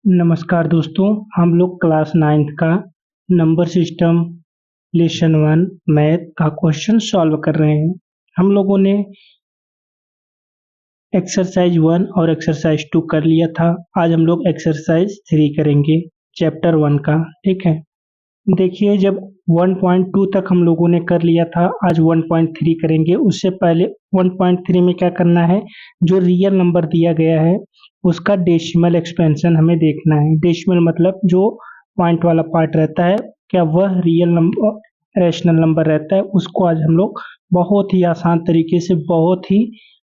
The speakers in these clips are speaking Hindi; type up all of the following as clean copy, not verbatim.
नमस्कार दोस्तों, हम लोग क्लास 9th का नंबर सिस्टम लेसन 1 मैथ का क्वेश्चन सॉल्व कर रहे हैं। हम लोगों ने एक्सरसाइज 1 और एक्सरसाइज 2 कर लिया था। आज हम लोग एक्सरसाइज 3 करेंगे चैप्टर 1 का। ठीक है, देखिए जब 1.2 तक हम लोगों ने कर लिया था, आज 1.3 करेंगे। उससे पहले 1.3 में क्या करना है, जो रियल नंबर दिया गया है उसका डेसिमल एक्सपेंशन हमें देखना है। डेसिमल मतलब जो पॉइंट वाला पार्ट रहता है, क्या वह रियल नंबर रैशनल नंबर रहता है, उसको आज हम लोग बहुत ही आसान तरीके से बहुत ही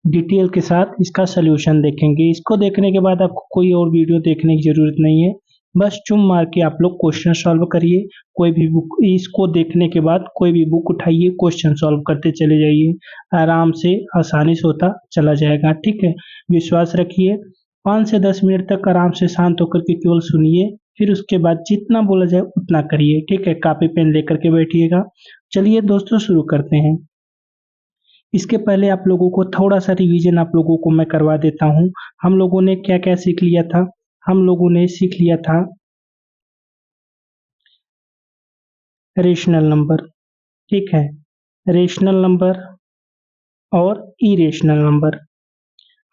डिटेल के साथ इसका सोल्यूशन देखेंगे। इसको देखने के बाद आपको कोई और वीडियो देखने की जरूरत नहीं है, बस चुम मार के आप लोग क्वेश्चन सॉल्व करिए। कोई भी बुक, इसको देखने के बाद कोई भी बुक उठाइए, क्वेश्चन सॉल्व करते चले जाइए, आराम से आसानी से होता चला जाएगा। ठीक है, विश्वास रखिए। 5 से 10 मिनट तक आराम से शांत होकर के केवल सुनिए, फिर उसके बाद जितना बोला जाए उतना करिए। ठीक है, कॉपी पेन लेकर के बैठिएगा। चलिए दोस्तों शुरू करते हैं। इसके पहले आप लोगों को थोड़ा सा रिवीजन आप लोगों को मैं करवा देता हूँ। हम लोगों ने क्या क्या सीख लिया था। हम लोगों ने सीख लिया था रेशनल नंबर। ठीक है, रेशनल नंबर और इरेशनल नंबर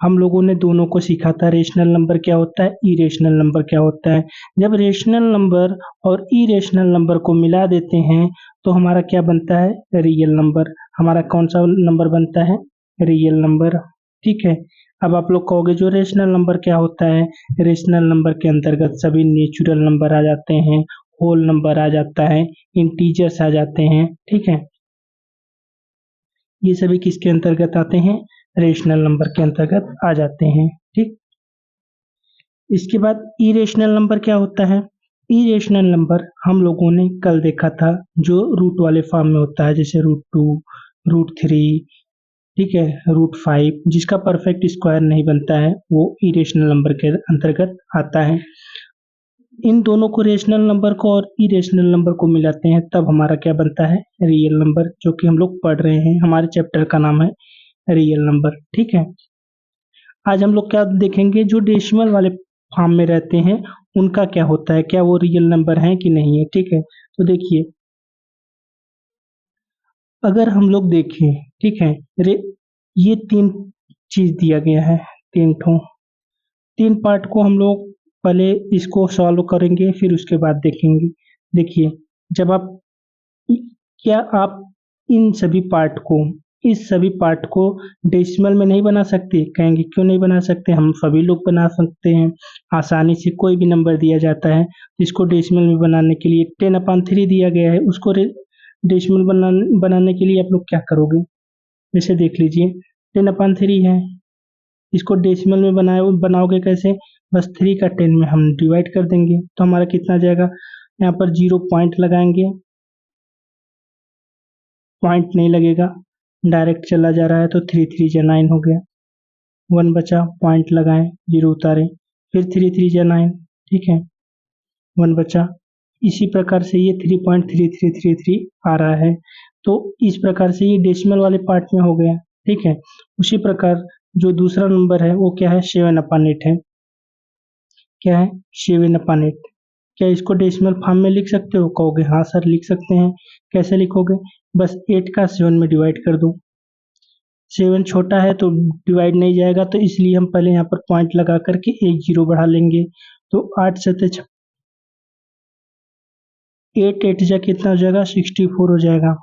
हम लोगों ने दोनों को सीखा था। रेशनल नंबर क्या होता है, इरेशनल नंबर क्या होता है। जब रेशनल नंबर और इरेशनल नंबर को मिला देते हैं तो हमारा क्या बनता है, रियल नंबर। हमारा कौन सा नंबर बनता है, रियल नंबर। ठीक है, अब आप लोग कहोगे जो रेशनल नंबर क्या होता है। रेशनल नंबर के अंतर्गत सभी नेचुरल नंबर आ जाते हैं, होल नंबर आ जाता है, इंटीजर्स आ जाते हैं। ठीक है, ये सभी किसके अंतर्गत आते हैं, रेशनल नंबर के अंतर्गत आ जाते हैं। ठीक, इसके बाद इरेशनल नंबर क्या होता है। इरेशनल नंबर हम लोगों ने कल देखा था, जो रूट वाले फॉर्म में होता है, जैसे √2, √3, ठीक है, √5, जिसका परफेक्ट स्क्वायर नहीं बनता है, वो इरेशनल नंबर के अंतर्गत आता है। इन दोनों को, रेशनल नंबर को और इरेशनल नंबर को मिलाते हैं तब हमारा क्या बनता है, रियल नंबर, जो कि हम लोग पढ़ रहे हैं। हमारे चैप्टर का नाम है रियल नंबर। ठीक है, आज हम लोग क्या देखेंगे, जो डेसिमल वाले फॉर्म में रहते हैं उनका क्या होता है, क्या वो रियल नंबर है कि नहीं है। ठीक है, तो देखिए अगर हम लोग देखें, ठीक है, ये 3 चीज दिया गया है, 3 पार्ट को हम लोग पहले इसको सॉल्व करेंगे, फिर उसके बाद देखेंगे। देखिए, जब आप, क्या आप इन सभी पार्ट को, इस सभी पार्ट को डेसिमल में नहीं बना सकते, कहेंगे क्यों नहीं बना सकते, हम सभी लोग बना सकते हैं। आसानी से कोई भी नंबर दिया जाता है, इसको डेसिमल में बनाने के लिए 10/3 दिया गया है, उसको डेसिमल बनाने के लिए आप लोग क्या करोगे, जैसे देख लीजिए 10/3 है, इसको डेसिमल में बनाओगे कैसे, बस 3 का 10 में हम डिवाइड कर देंगे तो हमारा कितना जाएगा। यहाँ पर 0 पॉइंट लगाएंगे, पॉइंट नहीं लगेगा, डायरेक्ट चला जा रहा है, तो 3 3 जा 9 हो गया। 1 बचा, पॉइंट लगाएं, 0 उतारें, फिर 3 3 जा 9। ठीक है, 1 बचा। इसी प्रकार से ये 3.3333 आ रहा है, तो इस प्रकार से ये डेसिमल वाले पार्ट में हो गया। ठीक है, उसी प्रकार जो दूसरा नंबर है वो क्या है, 7/8 है। क्या है, 7/8। क्या इसको डेसिमल फॉर्म में लिख सकते हो, कहोगे हाँ सर लिख सकते हैं। कैसे लिखोगे, बस 8 का 7 में डिवाइड कर दो। 7 छोटा है तो डिवाइड नहीं जाएगा, तो इसलिए हम पहले यहाँ पर पॉइंट लगा करके एक 0 बढ़ा लेंगे, तो 8 7 8 8 जा कितना हो जाएगा, 64 हो जाएगा।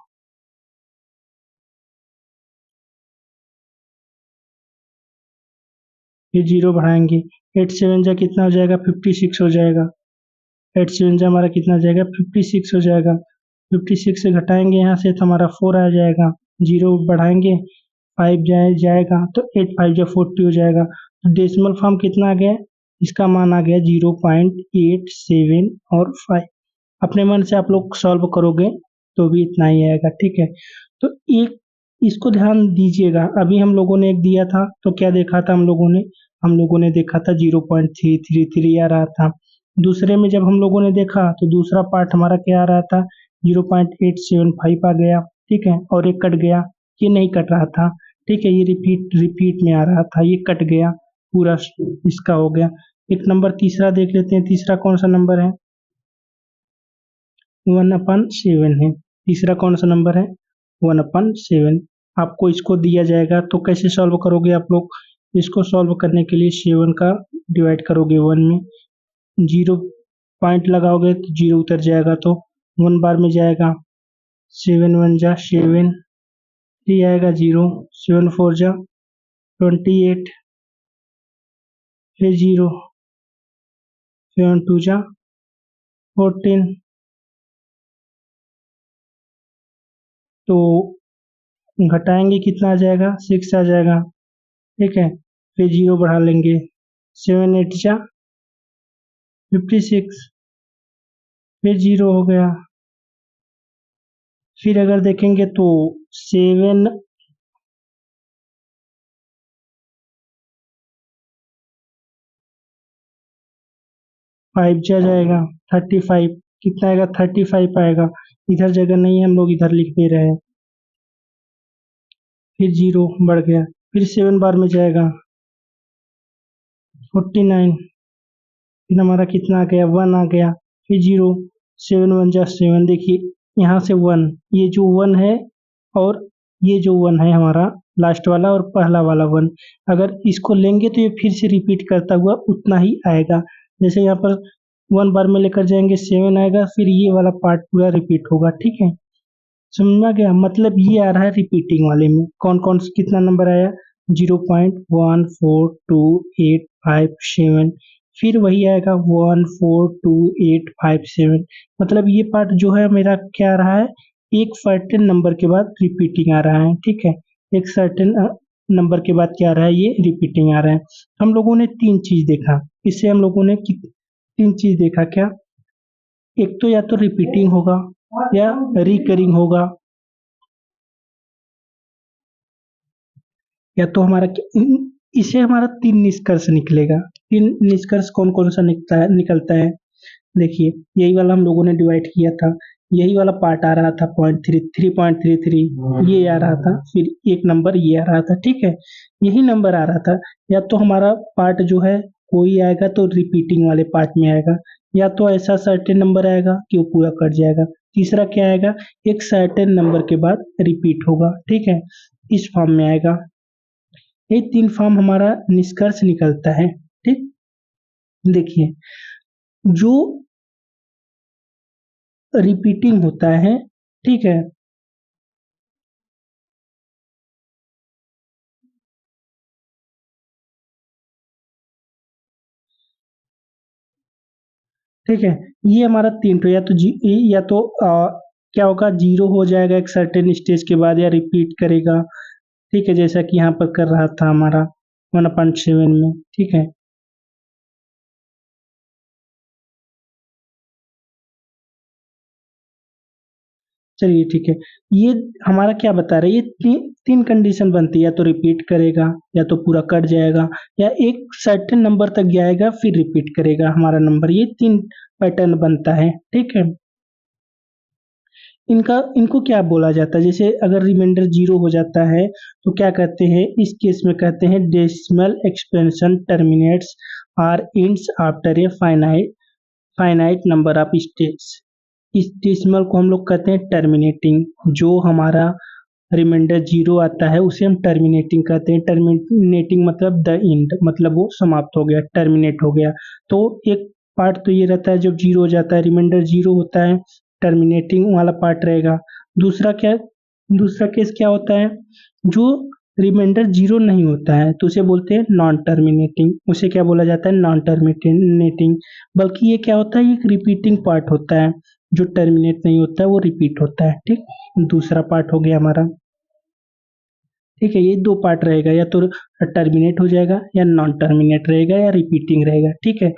फिर 0 बढ़ाएंगे, 8 7 जा कितना हो जाएगा, 56 हो जाएगा। 8 7 जा हमारा कितना हो जाएगा, 56 हो जाएगा। 56 से घटाएंगे यहाँ से तो हमारा 4 आ जाएगा। 0 बढ़ाएंगे, 5 जाएगा, तो 8 5 जा 40 हो जाएगा। तो डेसिमल फॉर्म कितना आ गया, इसका मान आ गया 0.87 और 5। अपने मन से आप लोग सॉल्व करोगे तो भी इतना ही आएगा। ठीक है, तो एक इसको ध्यान दीजिएगा। अभी हम लोगों ने एक दिया था तो क्या देखा था हम लोगों ने देखा था 0.333 आ रहा था। दूसरे में जब हम लोगों ने देखा तो दूसरा पार्ट हमारा क्या आ रहा था, 0.875 आ गया। ठीक है, और एक कट गया, ये नहीं कट रहा था। ठीक है, ये रिपीट रिपीट में आ रहा था, ये कट गया, पूरा इसका हो गया। एक नंबर तीसरा देख लेते हैं, तीसरा कौन सा नंबर है? 1/7 है। तीसरा कौन सा नंबर है? 1/7। आपको इसको दिया जाएगा तो कैसे सॉल्व करोगे आप लोग? इसको सॉल्व करने के लिए 7 का डिवाइड करोगे 1 में, 0 पॉइंट लगाओगे तो 0 उतर जाएगा, तो 1 बार में जाएगा। 7 1 जा 7, 3 आएगा 0, 7 4 जा 28, फिर 0, 7 2 जा 14, तो घटाएंगे कितना आ जाएगा? 6 आ जाएगा। ठीक है, फिर 0 बढ़ा लेंगे, 7 8 जा 56, फिर 0 हो गया। फिर अगर देखेंगे तो 7 5 जा जाएगा 35, कितना आएगा? 35 आएगा। इधर जगह नहीं है, हम लोग इधर लिख दे रहे हैं। फिर 0 बढ़ गया, फिर 7 बार में जाएगा 49, फिर हमारा कितना आ गया? 1 आ गया। फिर 0, 7 1 जा 7, देखिए यहाँ से 1, ये जो 1 है और ये जो 1 है हमारा लास्ट वाला और पहला वाला 1, अगर इसको लेंगे तो ये फिर से रिपीट करता हुआ उतना ही आएगा। जैसे यहाँ पर 1 बार में लेकर जाएंगे 7 आएगा, फिर ये वाला पार्ट पूरा रिपीट होगा। ठीक है, समझ में आ गया? मतलब ये आ रहा है रिपीटिंग वाले में। कौन कौन कितना नंबर आया? 0.142857, फिर वही आएगा 142857। मतलब ये पार्ट जो है मेरा क्या आ रहा है? एक सर्टेन नंबर के बाद रिपीटिंग आ रहा है। ठीक है, एक सर्टेन नंबर के बाद क्या आ रहा है? ये रिपीटिंग आ रहा है। हम लोगों ने तीन चीज देखा इससे, हम लोगों ने तीन चीज देखा। क्या? एक तो या तो रिपीटिंग होगा या रिकरिंग होगा, या तो हमारा इसे हमारा तीन निष्कर्ष निकलेगा। तीन निष्कर्ष कौन कौन सा निकलता है? देखिए, यही वाला हम लोगों ने डिवाइड किया था, यही वाला पार्ट आ रहा था 3.33 ये आ रहा था, फिर एक नंबर ये आ रहा था। ठीक है, यही नंबर आ रहा था। या तो हमारा पार्ट जो है कोई आएगा तो रिपीटिंग वाले पार्ट में आएगा, या तो ऐसा सर्टेन नंबर आएगा कि वो पूरा कट जाएगा। तीसरा क्या आएगा? एक सर्टेन नंबर के बाद रिपीट होगा। ठीक है, इस फॉर्म में आएगा। ये तीन फॉर्म हमारा निष्कर्ष निकलता है। ठीक, देखिए जो रिपीटिंग होता है, ठीक है, ठीक है, ये हमारा तीन तो या तो क्या होगा? 0 हो जाएगा एक सर्टेन स्टेज के बाद, या रिपीट करेगा। ठीक है, जैसा कि यहाँ पर कर रहा था हमारा 1/7 में। ठीक है, चलिए ठीक है। ये हमारा क्या बता रहा है? ये तीन कंडीशन बनती है, या तो रिपीट करेगा, या तो पूरा कट जाएगा, या एक सर्टेन नंबर तक जाएगा फिर रिपीट करेगा हमारा नंबर। ये तीन पैटर्न बनता है। ठीक है, इनको क्या बोला जाता है? जैसे अगर रिमाइंडर 0 हो जाता है तो क्या कहते हैं? इस केस में कहते हैं decimal expansion terminates or ends after a finite number of steps. इस डेसिमल को हम लोग कहते हैं टर्मिनेटिंग। जो हमारा रिमाइंडर 0 आता है उसे हम टर्मिनेटिंग कहते हैं। टर्मिनेटिंग मतलब द एंड, मतलब वो समाप्त हो गया, टर्मिनेट हो गया। तो एक पार्ट तो ये रहता है जब 0 हो जाता है, रिमाइंडर 0 होता है, टर्मिनेटिंग वाला पार्ट रहेगा। दूसरा क्या? दूसरा केस क्या होता है? जो रिमाइंडर 0 नहीं होता है तो उसे बोलते हैं नॉन टर्मिनेटिंग। उसे क्या बोला जाता है? Non terminating. बल्कि ये क्या होता है? एक रिपीटिंग पार्ट होता है। जो टर्मिनेट नहीं होता है वो रिपीट होता है। ठीक, दूसरा पार्ट हो गया हमारा। ठीक है, ये दो पार्ट रहेगा, या तो टर्मिनेट हो जाएगा, या नॉन टर्मिनेट रहेगा, या रिपीटिंग रहेगा। ठीक है,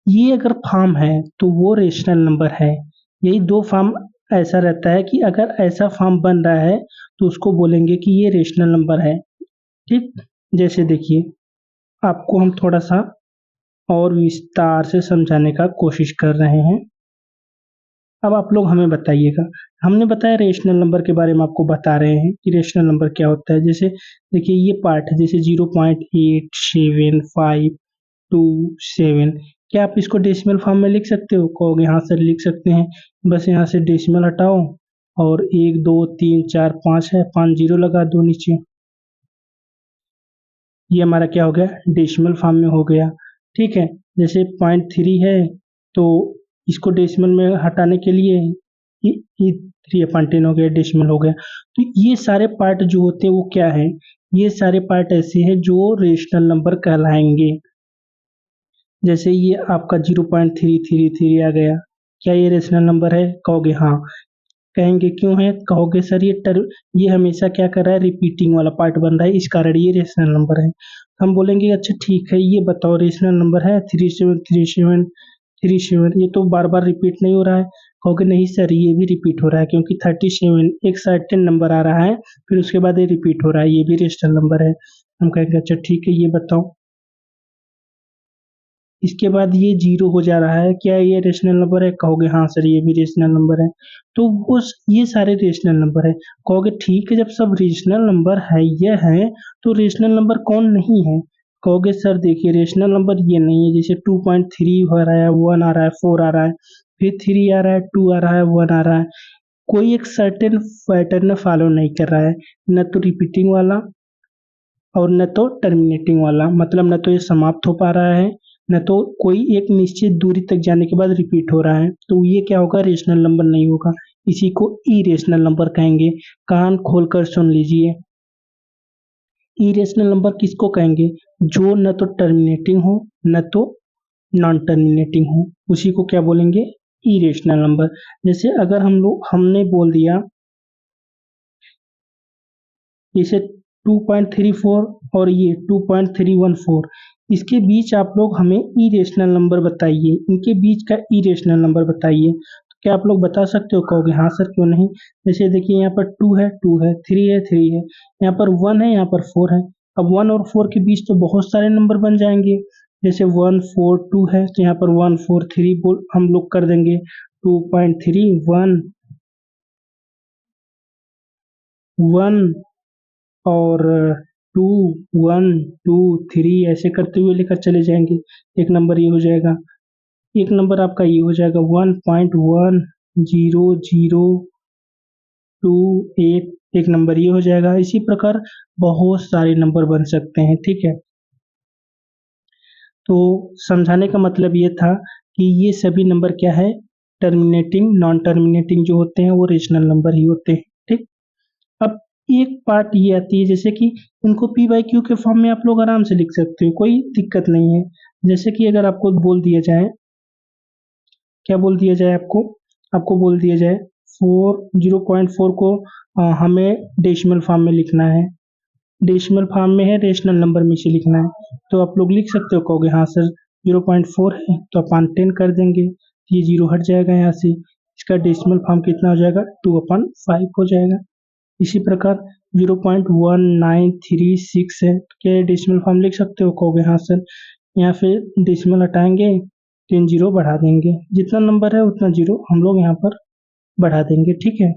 ये अगर फॉर्म है तो वो रेशनल नंबर है। यही दो फॉर्म ऐसा रहता है कि अगर ऐसा फॉर्म बन रहा है तो उसको बोलेंगे कि ये रेशनल नंबर है। ठीक, जैसे देखिए, आपको हम थोड़ा सा और विस्तार से समझाने का कोशिश कर रहे हैं। अब आप लोग हमें बताइएगा। हमने बताया रेशनल नंबर के बारे में, आपको बता रहे हैं कि रेशनल नंबर क्या होता है। जैसे देखिए, ये पार्ट है, जैसे 0.875 0.27। क्या आप इसको डेसिमल फॉर्म में लिख सकते हो? कहोगे हाँ सर लिख सकते हैं। बस यहाँ से डेसिमल हटाओ और 1 2 3 4 5 है, 5 जीरो लगा दो नीचे। ये हमारा क्या हो गया? डेसिमल फॉर्म में हो गया। ठीक है, जैसे 0.3 है तो इसको डेसिमल में हटाने के लिए ये 3/10 हो गया, डेसिमल हो गया। तो ये सारे पार्ट जो होते हैं वो क्या है? ये सारे पार्ट ऐसे हैं जो रेशनल नंबर कहलाएंगे। जैसे ये आपका 0.333 आ गया, क्या ये रेशनल नंबर है? कहोगे हाँ। कहेंगे क्यों है? कहोगे सर ये हमेशा क्या कर रहा है? रिपीटिंग वाला पार्ट बन रहा है, इस कारण ये रेशनल नंबर है। हम बोलेंगे अच्छा ठीक है, ये बताओ रेशनल नंबर है 373737, ये तो बार बार रिपीट नहीं हो रहा है। कहोगे नहीं सर ये भी रिपीट हो रहा है, क्योंकि 37 एक सर्टेन नंबर आ रहा है, फिर उसके बाद ये रिपीट हो रहा है, ये भी रेशनल नंबर है। हम कहेंगे अच्छा ठीक है, ये बताओ। इसके बाद ये जीरो हो जा रहा है, क्या ये रेशनल नंबर है? कहोगे हाँ सर ये भी रेशनल नंबर है। तो वो ये सारे रेशनल नंबर है। कहोगे ठीक है, जब सब रेशनल नंबर है ये है तो रेशनल नंबर कौन नहीं है? कहोगे सर देखिए रेशनल नंबर ये नहीं है, जैसे 2.3 हो रहा है, 1 आ रहा है, 4 आ रहा है, फिर 3 आ रहा है, 2 आ रहा है, 1 आ रहा है। कोई एक सर्टेन पैटर्न फॉलो नहीं कर रहा है, न तो रिपीटिंग वाला और न तो टर्मिनेटिंग वाला, मतलब न तो ये समाप्त हो पा रहा है, न तो कोई एक निश्चित दूरी तक जाने के बाद रिपीट हो रहा है। तो ये क्या होगा? रेशनल नंबर नहीं होगा। इसी को इरेशनल नंबर कहेंगे। कान खोलकर सुन लीजिए, इरेशनल नंबर किसको कहेंगे? जो न तो टर्मिनेटिंग हो न तो नॉन टर्मिनेटिंग हो, उसी को क्या बोलेंगे? Irrational number. जैसे अगर हमने बोल दिया जैसे 2.34 और ये 2.314, इसके बीच आप लोग हमें इरेशनल नंबर बताइए, इनके बीच का इरेशनल नंबर बताइए। तो क्या आप लोग बता सकते हो? कहोगे हाँ सर क्यों नहीं। जैसे देखिए यहाँ पर 2 है, 2 है, 3 है, 3 है, यहाँ पर 1 है, यहाँ पर 4 है। अब 1 और 4 के बीच तो बहुत सारे नंबर बन जाएंगे। जैसे 1 4 2 है तो यहाँ पर 1 4 3 बोल हम लोग कर देंगे। 2.3 1 1 और 2 1 2 3 ऐसे करते हुए लेकर चले जाएंगे। एक नंबर ये हो जाएगा, एक नंबर आपका ये हो जाएगा 1.1002, एक नंबर ये हो जाएगा। इसी प्रकार बहुत सारे नंबर बन सकते हैं। ठीक है, तो समझाने का मतलब ये था कि ये सभी नंबर क्या है? टर्मिनेटिंग नॉन टर्मिनेटिंग जो होते हैं वो रेशनल नंबर ही होते हैं। ठीक, अब एक पार्ट ये आती है जैसे कि इनको पी बाई क्यू के फॉर्म में आप लोग आराम से लिख सकते हो, कोई दिक्कत नहीं है। जैसे कि अगर आपको बोल दिया जाए, क्या बोल दिया जाए आपको? आपको बोल दिया जाए 0.4 को हमें डेसिमल फॉर्म में लिखना है, डेसिमल फॉर्म में है, रेशनल नंबर में से लिखना है, तो आप लोग लिख सकते हो। कहोगे हाँ सर 0.4 है तो अपन 10 कर देंगे, ये जीरो हट जाएगा यहाँ से, इसका डेसिमल फॉर्म कितना हो जाएगा? 2/5 हो जाएगा। इसी प्रकार 0.1936 है तो क्या डेसिमल फॉर्म लिख सकते हो? कहोगे हाँ सर। यहाँ फिर डेसिमल हटाएंगे, 10 जीरो बढ़ा देंगे, जितना नंबर है उतना जीरो हम लोग यहाँ पर बढ़ा देंगे। ठीक है,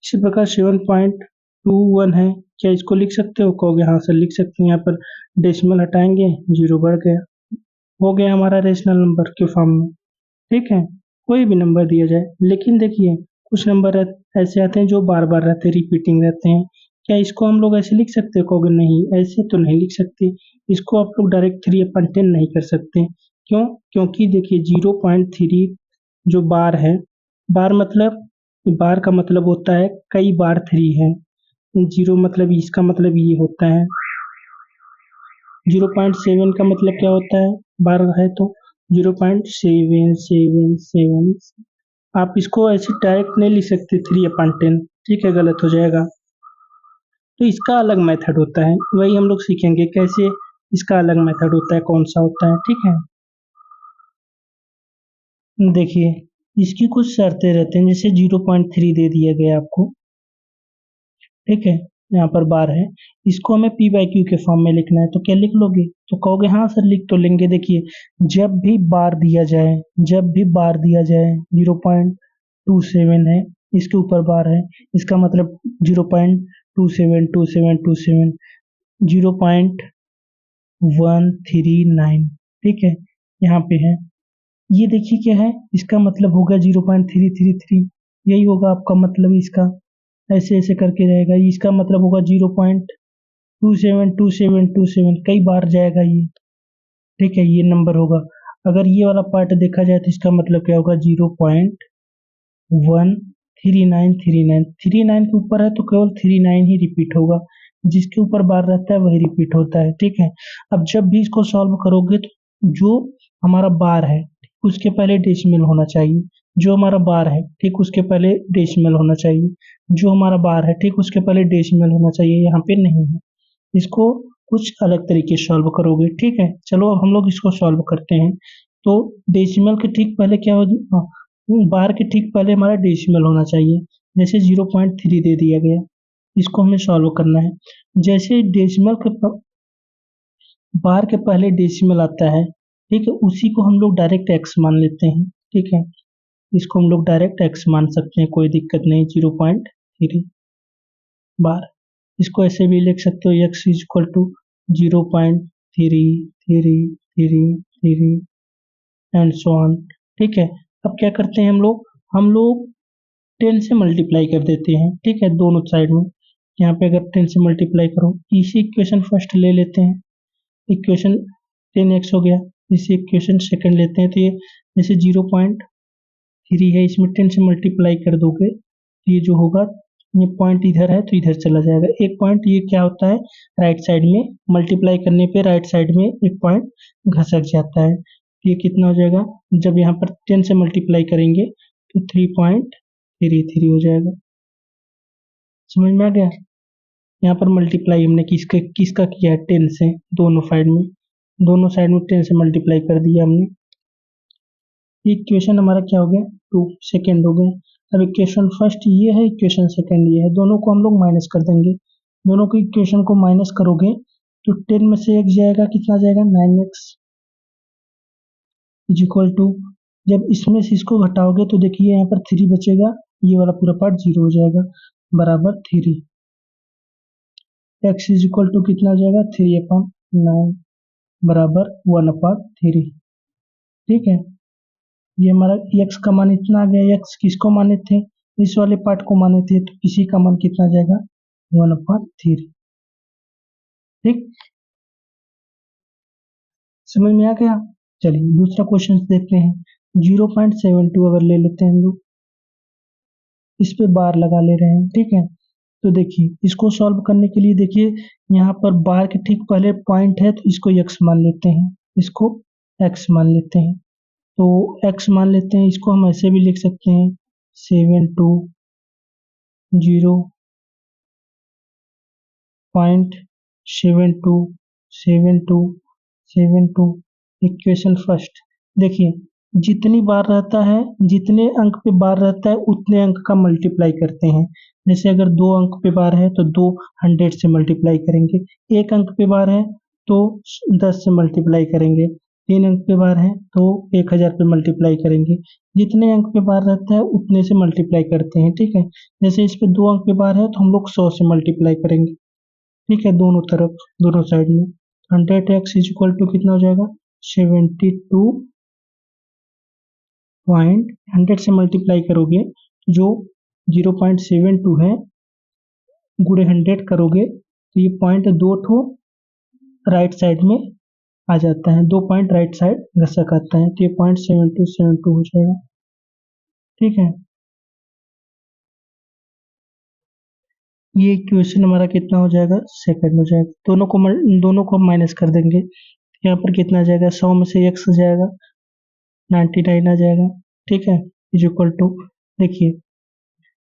इसी प्रकार 7.21 है, क्या इसको लिख सकते हो? कहोगे हाँ सर लिख सकते हैं। यहाँ पर डेसिमल हटाएंगे, जीरो बढ़ गया, हो गया हमारा रेशनल नंबर के फॉर्म में। ठीक है, कोई भी नंबर दिया जाए, लेकिन देखिए कुछ नंबर ऐसे आते हैं जो बार बार रहते हैं, रिपीटिंग रहते हैं। क्या इसको हम लोग ऐसे लिख सकते हैं? कहोगे नहीं ऐसे तो नहीं लिख सकते। इसको आप लोग डायरेक्ट 3/10 नहीं कर सकते। क्यों? क्योंकि देखिए 0.3 जो बार है, बार मतलब, बार का मतलब होता है कई बार 3 है। जीरो मतलब इसका मतलब ये होता है। 0.7 का मतलब क्या होता है? 12 है तो 0.777। आप इसको ऐसे डायरेक्ट नहीं लिख सकते 3/10, ठीक है, गलत हो जाएगा। तो इसका अलग मेथड होता है, वही हम लोग सीखेंगे कैसे इसका अलग मेथड होता है, कौन सा होता है। ठीक है, देखिए इसकी कुछ शर्तें रहते हैं, जैसे 0.3 दे दिया गया आपको, ठीक है, यहाँ पर बार है, इसको हमें पी बाई क्यू के फॉर्म में लिखना है, तो क्या लिख लोगे? तो कहोगे हाँ सर लिख तो लेंगे। देखिए जब भी बार दिया जाए, जब भी बार दिया जाए 0.27 है, इसके ऊपर बार है, इसका मतलब 0.272727, 0.1 139, ठीक है, यहाँ पे है। ये देखिए क्या है, इसका मतलब होगा 0.333, यही होगा आपका मतलब इसका, ऐसे ऐसे करके रहेगा, इसका मतलब होगा 0.272727, कई बार जाएगा ये, ठीक है, ये नंबर होगा। अगर ये वाला पार्ट देखा जाए तो इसका मतलब क्या होगा, 0.13939, 39 के ऊपर है तो केवल 39 ही रिपीट होगा, जिसके ऊपर बार रहता है वही रिपीट होता है, ठीक है। अब जब भी इसको सॉल्व करोगे तो जो हमारा बार है उसके पहले डेसिमल होना चाहिए, जो हमारा बार है ठीक उसके पहले डेसिमल होना चाहिए, जो हमारा बार है ठीक उसके पहले डेसिमल होना चाहिए, यहाँ पे नहीं है। इसको कुछ अलग तरीके से सॉल्व करोगे, ठीक है। चलो अब हम लोग इसको सॉल्व करते हैं। तो डेसिमल के ठीक पहले क्या हो, बार के ठीक पहले हमारा डेसिमल होना चाहिए, जैसे 0.3 दे दिया गया, इसको हमें सॉल्व करना है। जैसे डेसिमल के बार के पहले डेसिमल आता है, ठीक है, उसी को हम लोग डायरेक्ट एक्स मान लेते हैं, ठीक है, इसको हम लोग डायरेक्ट एक्स मान सकते हैं, कोई दिक्कत नहीं। 0.3 बार, इसको ऐसे भी लिख सकते हो, x is equal to 0.33333 and so on, ठीक है। अब क्या करते हैं हम लोग 10 से मल्टीप्लाई कर देते हैं, ठीक है, दोनों साइड में। यहाँ पे अगर 10 से मल्टीप्लाई करो, इसी इक्वेशन फर्स्ट ले लेते हैं, इक्वेशन 10x हो गया, इसी इक्वेशन सेकंड लेते हैं, तो ये जैसे 0.3 है, इसमें 10 से मल्टीप्लाई कर दोगे तो ये जो होगा, ये पॉइंट इधर है तो इधर चला जाएगा, एक पॉइंट ये क्या होता है, राइट साइड में मल्टीप्लाई करने पे राइट साइड में एक पॉइंट घसक जाता है, तो ये कितना हो जाएगा, जब यहाँ पर 10 से मल्टीप्लाई करेंगे तो 3.33 हो जाएगा। समझ में आ गया? यहाँ पर मल्टीप्लाई हमने किसका किसका किया है, 10 से, दोनों साइड में 10 से मल्टीप्लाई कर दिया हमने। इक्वेशन हमारा क्या हो गया, 2 सेकेंड हो गए। अब इक्वेशन फर्स्ट ये है, इक्वेशन सेकेंड ये है, दोनों को हम लोग माइनस कर देंगे। दोनों की इक्वेशन को माइनस करोगे तो 10 में से x जाएगा, कितना जाएगा, 9x इज इक्वल टू, जब इसमें से इसको घटाओगे तो देखिए यहाँ पर 3 बचेगा, ये वाला पूरा पार्ट 0 हो जाएगा, बराबर 3, x इज इक्वल टू कितना हो जाएगा, 3/9 बराबर 1/3, ठीक है। ये हमारा x का मान इतना आ गया, x किसको माने थे, इस वाले पार्ट को माने थे, तो इसी का मान कितना जाएगा, 1/3, ठीक, समझ में आ गया। चलिए दूसरा क्वेश्चन देखते हैं। 0.72 अगर ले लेते हैं हम लोग, इस पे बार लगा ले रहे हैं, ठीक है। तो देखिए इसको सॉल्व करने के लिए देखिए यहाँ पर बार के ठीक पहले पॉइंट है तो इसको x मान लेते हैं, इसको x मान लेते हैं, तो x मान लेते हैं, इसको हम ऐसे भी लिख सकते हैं 720.727272, इक्वेशन फर्स्ट। देखिए जितनी बार रहता है, जितने अंक पे बार रहता है उतने अंक का मल्टीप्लाई करते हैं। जैसे अगर 2 अंक पे बार है तो 200 से मल्टीप्लाई करेंगे, 1 अंक पे बार है तो 10 से मल्टीप्लाई करेंगे, 3 अंक पे बार है तो 1000 पे मल्टीप्लाई करेंगे, जितने अंक पे बार रहता है उतने से मल्टीप्लाई करते हैं, ठीक है। जैसे इस पे 2 अंक पे बार है तो हम लोग 100 से मल्टीप्लाई करेंगे, ठीक है, दोनों तरफ, दोनों साइड में। 100x इज इक्वल टू कितना हो जाएगा, 72 पॉइंट 100 से मल्टीप्लाई करोगे जो 0.72 है, गुणे 100 करोगे तो ये पॉइंट 2 ठो राइट साइड में आ जाता है, 2 पॉइंट राइट साइड घसक आता है, तो ये 0.7272 हो जाएगा, ठीक है। ये इक्वेशन हमारा कितना हो जाएगा, सेकंड हो जाएगा। दोनों को माइनस कर देंगे, यहाँ पर कितना आ जाएगा, 100 में से x जाएगा, 99 आ जाएगा, ठीक है, इज इक्वल टू, देखिए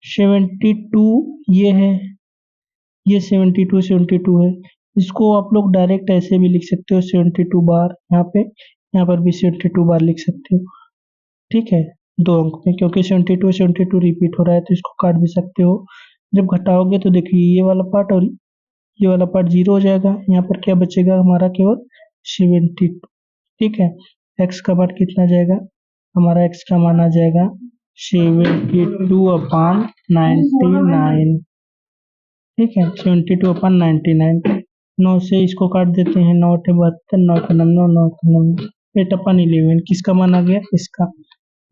72 ये है, ये 72 है, इसको आप लोग डायरेक्ट ऐसे भी लिख सकते हो 72 बार, यहाँ पर भी 72 बार लिख सकते हो, ठीक है, 2 अंक में, क्योंकि 72 रिपीट हो रहा है तो इसको काट भी सकते हो। जब घटाओगे तो देखिए ये वाला पार्ट और ये वाला पार्ट 0 हो जाएगा, यहाँ पर क्या बचेगा हमारा, केवल 72, ठीक है। x का मान कितना जाएगा, हमारा x का मान आ जाएगा 72/99, ठीक है, 72/99, 9 से इसको काट देते हैं, 9 8 72, 9 9 9 9 9 8 अपन 11, किसका मान आ गया? इसका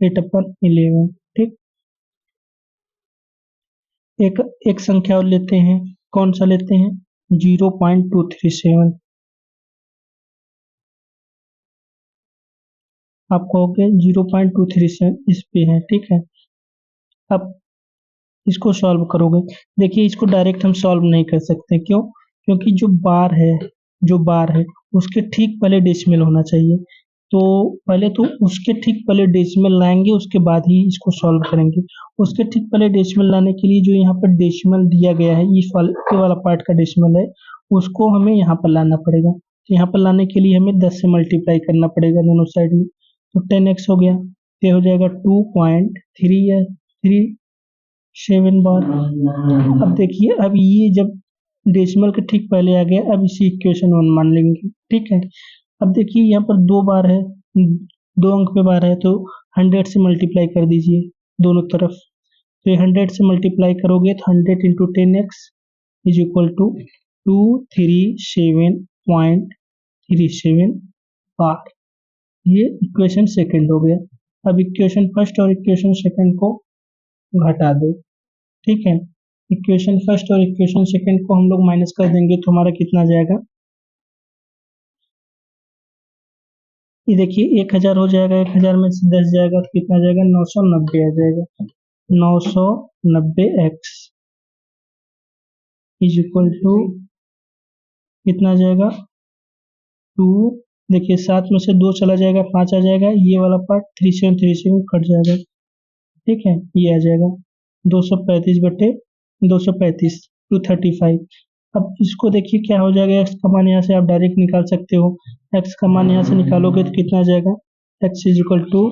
8 अपन 11। ठीक, एक संख्या और लेते हैं, कौन सा लेते हैं? 0.237। आप कहोगे 0.237 इस पे है, ठीक है। अब इसको सॉल्व करोगे, देखिए इसको डायरेक्ट हम सॉल्व नहीं कर सकते, क्यों? क्योंकि जो बार है उसके ठीक पहले डेसिमल होना चाहिए। तो पहले तो उसके ठीक पहले डेसिमल लाएंगे, उसके बाद ही इसको सॉल्व करेंगे। उसके ठीक पहले डेसिमल लाने के लिए जो यहाँ पर डेसिमल दिया गया है, इस वाला पार्ट का डेसिमल है, उसको हमें यहाँ पर लाना पड़ेगा। तो यहाँ पर लाने के लिए हमें 10 से मल्टीप्लाई करना पड़ेगा दोनों साइड में। तो 10x हो गया, ये हो जाएगा 2.37 बार। अब देखिए, अब ये जब डेसिमल के ठीक पहले आ गया, अब इसे इक्वेशन 1 मान लेंगे, ठीक है। अब देखिए यहाँ पर 2 बार है, 2 अंक पे बार है, तो 100 से मल्टीप्लाई कर दीजिए दोनों तरफ। तो ये 100 से मल्टीप्लाई करोगे तो 100 into 10x is equal to 237.37 bar. ये इक्वेशन सेकंड हो गया। अब इक्वेशन फर्स्ट और इक्वेशन सेकंड को घटा दो, ठीक है। इक्वेशन फर्स्ट और इक्वेशन सेकंड को हम लोग माइनस कर देंगे तो हमारा कितना जाएगा? ये देखिए 1000 हो जाएगा, 1000 में से 10 जाएगा तो कितना जाएगा? 990 आ जाएगा। 990x इज इक्वल टू कितना जाएगा? 2, देखिए 7 में से 2 चला जाएगा, 5 आ जाएगा, ये वाला पार्ट 3737 कट जाएगा, ठीक है, ये आ जाएगा 235/235, 235। अब इसको देखिए क्या हो जाएगा, x का मान यहाँ से आप डायरेक्ट निकाल सकते हो। x का मान यहाँ से निकालोगे तो कितना आ जाएगा? x is equal to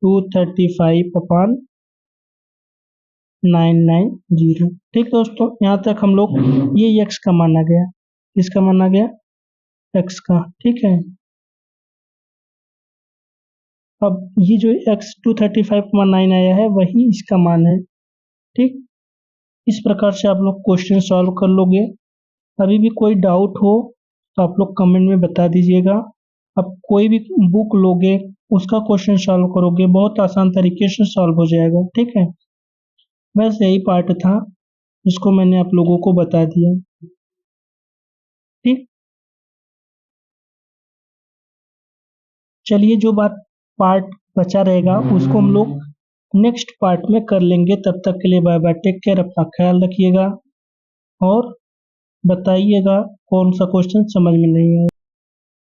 235/990। ठीक दोस्तों, यहाँ तक हम लोग, ये x का मान आ गया, इसका मान आ गया x का, ठीक है। अब ये जो x 235.9 आया है वही इसका मान है, ठीक। इस प्रकार से आप लोग क्वेश्चन सॉल्व कर लोगे। अभी भी कोई डाउट हो तो आप लोग कमेंट में बता दीजिएगा। अब कोई भी बुक लोगे, उसका क्वेश्चन सॉल्व करोगे, बहुत आसान तरीके से सॉल्व हो जाएगा, ठीक है। बस यही पार्ट था जिसको मैंने आप लोगों को बता दिया, ठीक। चलिए, जो बात पार्ट बचा रहेगा उसको हम लोग नेक्स्ट पार्ट में कर लेंगे। तब तक के लिए बाय बाय, टेक केयर, अपना ख्याल रखिएगा और बताइएगा कौन सा क्वेश्चन समझ में नहीं आया।